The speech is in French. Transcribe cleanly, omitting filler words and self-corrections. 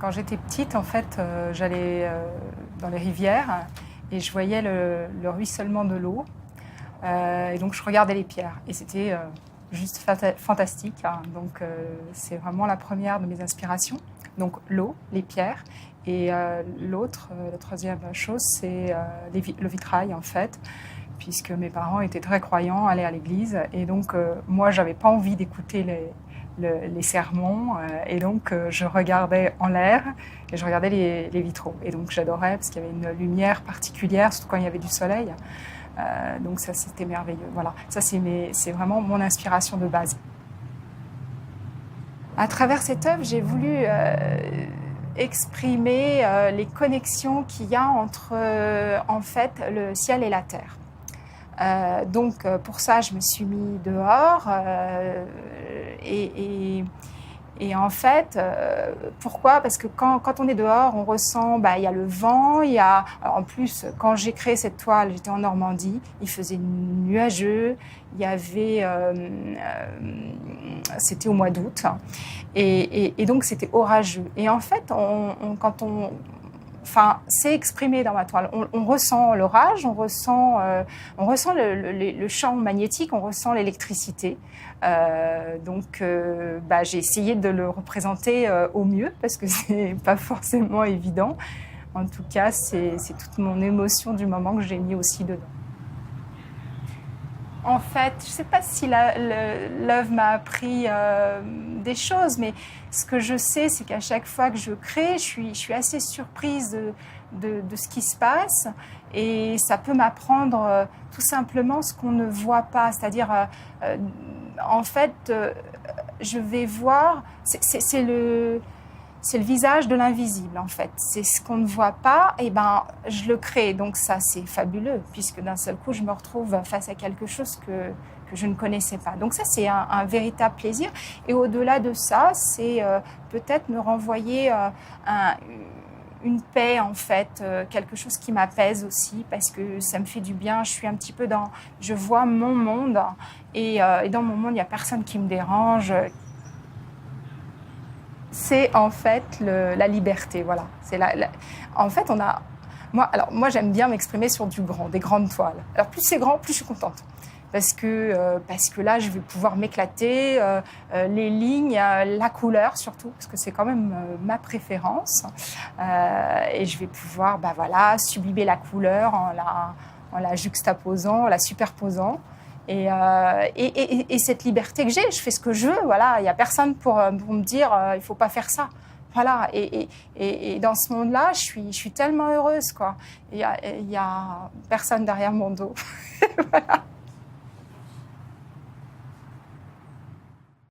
Quand j'étais petite, en fait, j'allais dans les rivières et je voyais le ruissellement de l'eau. Et donc, je regardais les pierres. Et c'était juste fantastique, hein. Donc, c'est vraiment la première de mes inspirations. Donc, l'eau, les pierres. Et la troisième chose, c'est le vitrail, en fait, puisque mes parents étaient très croyants, allaient à l'église. Et donc, moi, je n'avais pas envie d'écouter les sermons. Et donc, je regardais en l'air et je regardais les vitraux. Et donc, j'adorais parce qu'il y avait une lumière particulière, surtout quand il y avait du soleil. Donc, ça, c'était merveilleux. Voilà, ça, c'est vraiment mon inspiration de base. À travers cette œuvre, j'ai voulu exprimer les connexions qu'il y a entre, en fait, le ciel et la terre. Donc pour ça, je me suis mis dehors et en fait, pourquoi ? Parce que quand on est dehors, on ressent, il y a le vent, il y a... Alors en plus, quand j'ai créé cette toile, j'étais en Normandie, il faisait nuageux, il y avait... c'était au mois d'août, et donc c'était orageux. Et en fait, c'est exprimé dans ma toile. On ressent l'orage, on ressent le champ magnétique, on ressent l'électricité. Donc, j'ai essayé de le représenter au mieux parce que c'est pas forcément évident. En tout cas, c'est toute mon émotion du moment que j'ai mis aussi dedans. En fait, je ne sais pas si l'œuvre m'a appris des choses, mais ce que je sais, c'est qu'à chaque fois que je crée, je suis assez surprise de ce qui se passe. Et ça peut m'apprendre tout simplement ce qu'on ne voit pas. C'est-à-dire, en fait, je vais voir... C'est le visage de l'invisible, en fait. C'est ce qu'on ne voit pas, et je le crée. Donc ça, c'est fabuleux, puisque d'un seul coup, je me retrouve face à quelque chose que je ne connaissais pas. Donc ça, c'est un véritable plaisir. Et au-delà de ça, c'est peut-être me renvoyer une paix, en fait, quelque chose qui m'apaise aussi, parce que ça me fait du bien. Je suis un petit peu je vois mon monde, et dans mon monde, il n'y a personne qui me dérange. C'est en fait la liberté, voilà. En fait, moi, j'aime bien m'exprimer sur des grandes toiles. Alors, plus c'est grand, plus je suis contente. Parce que là, je vais pouvoir m'éclater, les lignes, la couleur surtout, parce que c'est quand même ma préférence. Et je vais pouvoir, sublimer la couleur en la juxtaposant, en la superposant. Et cette liberté que j'ai, je fais ce que je veux, voilà. Il n'y a personne pour me dire il ne faut pas faire ça. Voilà. Et dans ce monde-là, je suis tellement heureuse, quoi. Il y a personne derrière mon dos. Voilà.